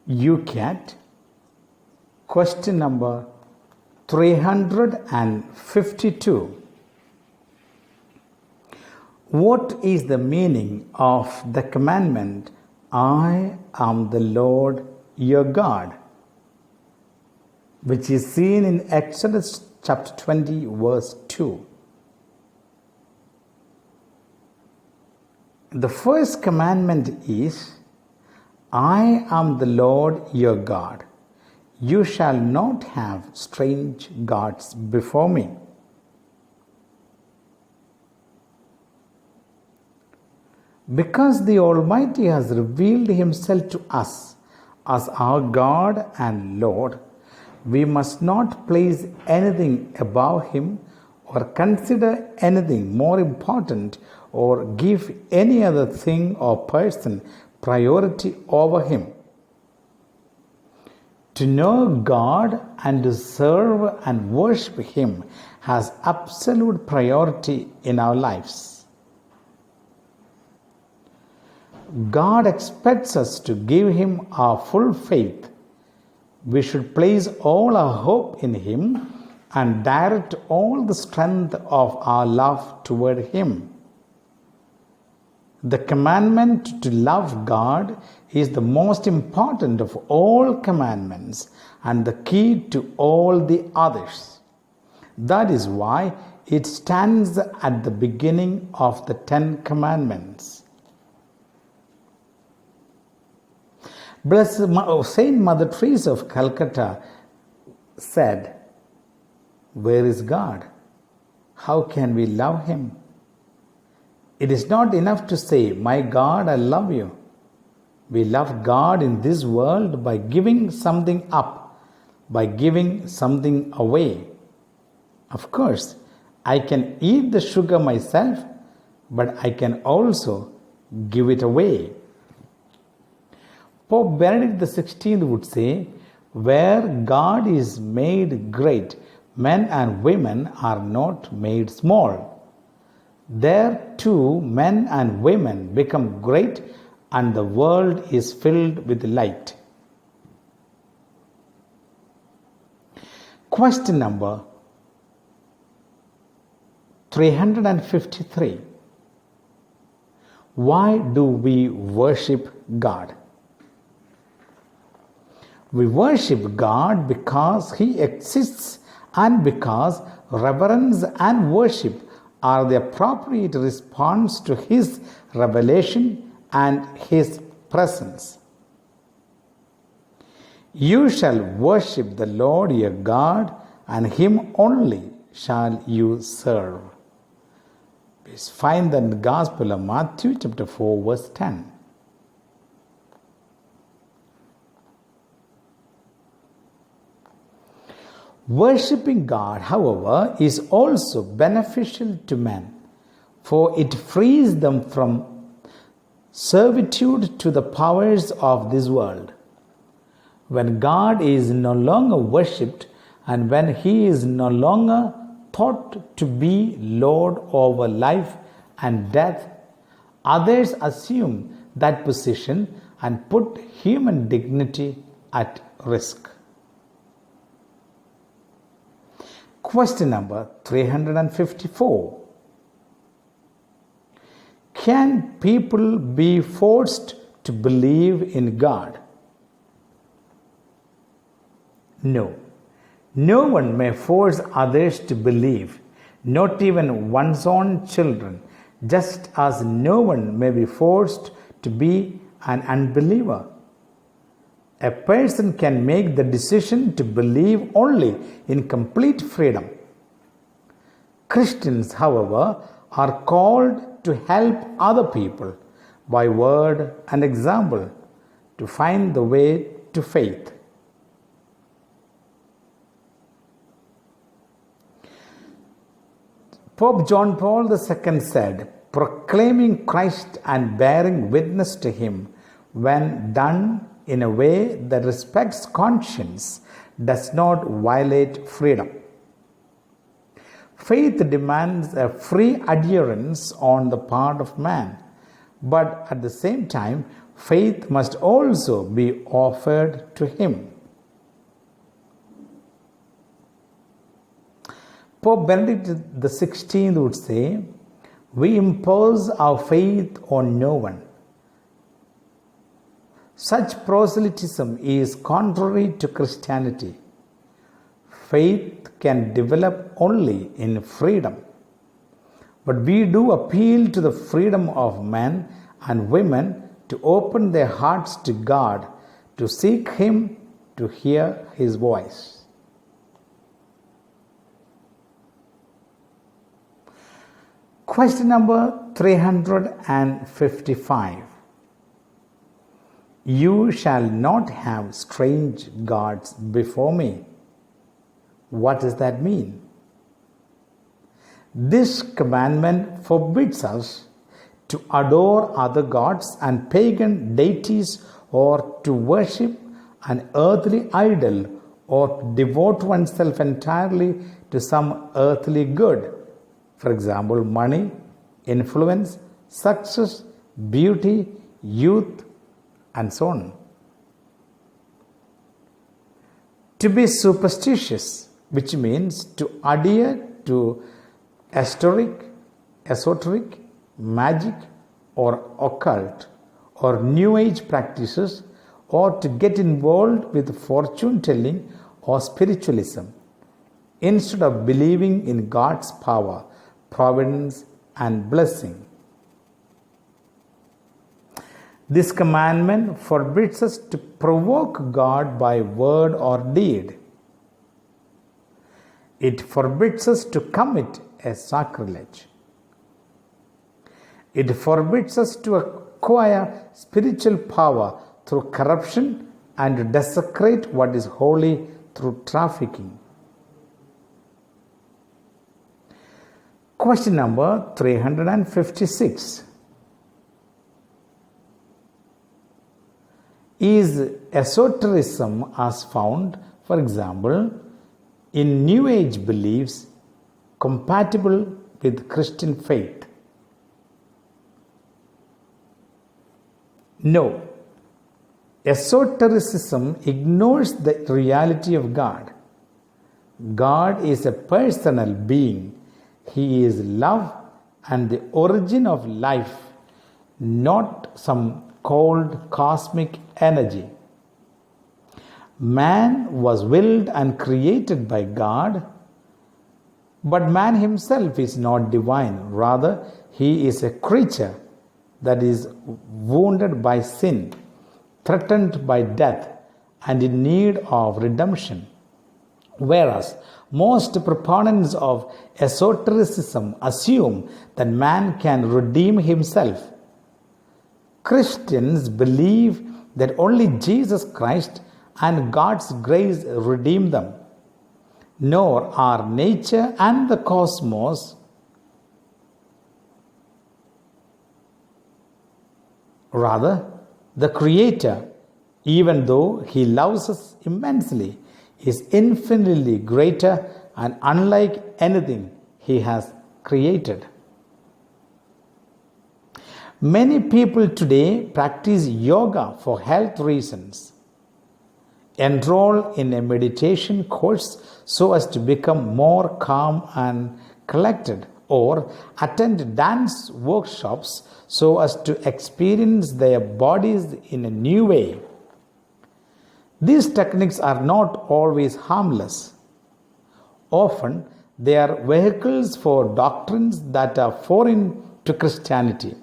Youcat, question number 352. What is the meaning of the commandment, I am the Lord your God, which is seen in Exodus chapter 20, verse 2? The first commandment is, I am the Lord your God. You shall not have strange gods before me. Because the Almighty has revealed Himself to us as our God and Lord, we must not place anything above Him or consider anything more important or give any other thing or person priority over Him. To know God and to serve and worship Him has absolute priority in our lives. God expects us to give Him our full faith. We should place all our hope in Him and direct all the strength of our love toward Him. The commandment to love God is the most important of all commandments and the key to all the others. That is why it stands at the beginning of the 10 Commandments. Blessed Saint Mother Teresa of Calcutta said, "Where is God? How can we love Him? It is not enough to say, 'My God, I love you.' We love God in this world by giving something up, by giving something away. Of course, I can eat the sugar myself, but I can also give it away." Pope Benedict XVI would say, "Where God is made great, men and women are not made small. There too men and women become great and the world is filled with light." Question number 353. Why do we worship God? We worship God because He exists and because reverence and worship are the appropriate response to His revelation and His presence. You shall worship the Lord your God, and Him only shall you serve. Please find that in the Gospel of Matthew chapter 4 verse 10. Worshipping God, however, is also beneficial to men, for it frees them from servitude to the powers of this world. When God is no longer worshipped and when He is no longer thought to be Lord over life and death, others assume that position and put human dignity at risk. Question number 354. Can people be forced to believe in God? No. No one may force others to believe, not even one's own children, just as no one may be forced to be an unbeliever. A person can make the decision to believe only in complete freedom. Christians, however, are called to help other people by word and example to find the way to faith. Pope John Paul II said, "Proclaiming Christ and bearing witness to Him, when done in a way that respects conscience, does not violate freedom." Faith demands a free adherence on the part of man, but at the same time, faith must also be offered to Him. Pope Benedict XVI would say, "We impose our faith on no one." Such proselytism is contrary to Christianity. Faith can develop only in freedom. But we do appeal to the freedom of men and women to open their hearts to God, to seek Him, to hear His voice. Question number 355. You shall not have strange gods before me. What does that mean? This commandment forbids us to adore other gods and pagan deities, or to worship an earthly idol, or to devote oneself entirely to some earthly good. For example, money, influence, success, beauty, youth, and so on. To be superstitious, which means to adhere to esoteric, magic, or occult, or New Age practices, or to get involved with fortune telling or spiritualism, instead of believing in God's power, providence, and blessing. This commandment forbids us to provoke God by word or deed. It forbids us to commit a sacrilege. It forbids us to acquire spiritual power through corruption and desecrate what is holy through trafficking. Question number 356. Is esotericism as found, for example, in New Age beliefs compatible with Christian faith? No. Esotericism ignores the reality of God. God is a personal being. He is love and the origin of life, not some cold cosmic energy. Man was willed and created by God, but man himself is not divine. Rather, he is a creature that is wounded by sin, threatened by death, and in need of redemption. Whereas most proponents of esotericism assume that man can redeem himself. Christians believe that only Jesus Christ and God's grace redeem them, nor are nature and the cosmos, rather, the Creator, even though He loves us immensely, is infinitely greater and unlike anything He has created. Many people today practice yoga for health reasons, enroll in a meditation course so as to become more calm and collected, or attend dance workshops so as to experience their bodies in a new way. These techniques are not always harmless. Often, they are vehicles for doctrines that are foreign to Christianity.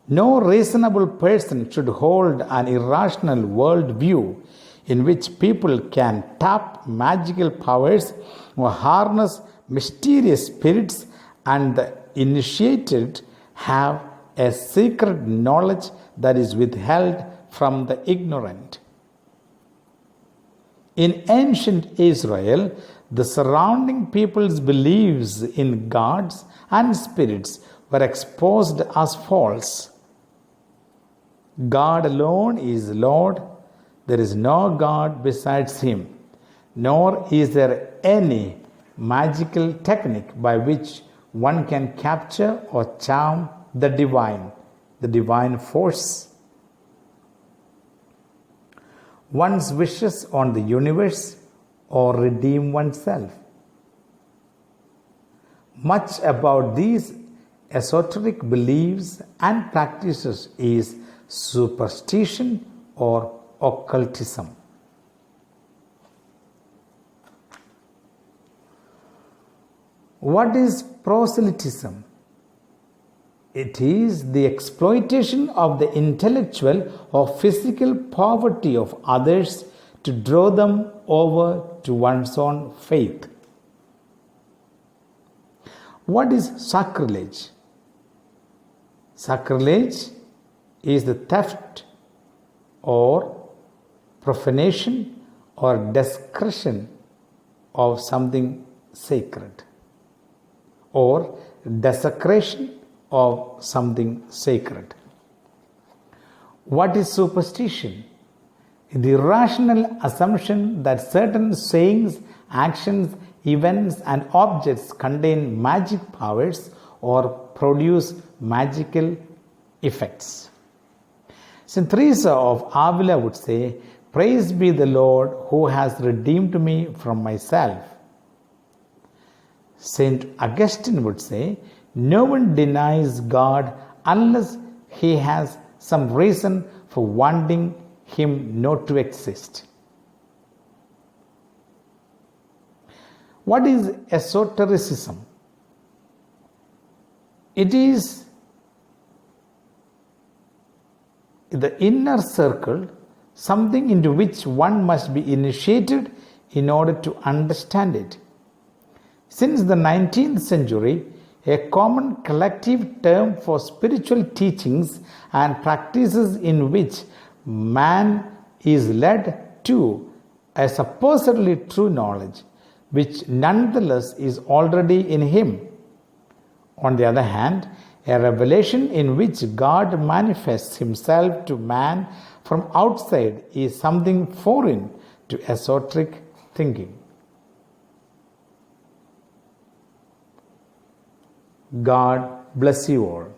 No reasonable person should hold an irrational worldview in which people can tap magical powers or harness mysterious spirits, and the initiated have a secret knowledge that is withheld from the ignorant. In ancient Israel, the surrounding people's beliefs in gods and spirits were exposed as false. God alone is Lord. There is no God besides Him, nor is there any magical technique by which one can capture or charm the divine force. one's wishes on the universe, or redeem oneself. Much about these esoteric beliefs and practices is superstition or occultism. What is proselytism? It is the exploitation of the intellectual or physical poverty of others to draw them over to one's own faith. What is sacrilege? Sacrilege is the theft or profanation or desecration of something sacred, or desecration of something sacred. What is superstition? The irrational assumption that certain sayings, actions, events, and objects contain magic powers or produce magical effects. St. Teresa of Avila would say, "Praise be the Lord who has redeemed me from myself." St. Augustine would say, "No one denies God unless he has some reason for wanting him not to exist." What is esotericism? It is the inner circle, something into which one must be initiated in order to understand it. Since the 19th century, a common collective term for spiritual teachings and practices in which man is led to a supposedly true knowledge, which nonetheless is already in him. On the other hand, a revelation in which God manifests himself to man from outside is something foreign to esoteric thinking. God bless you all.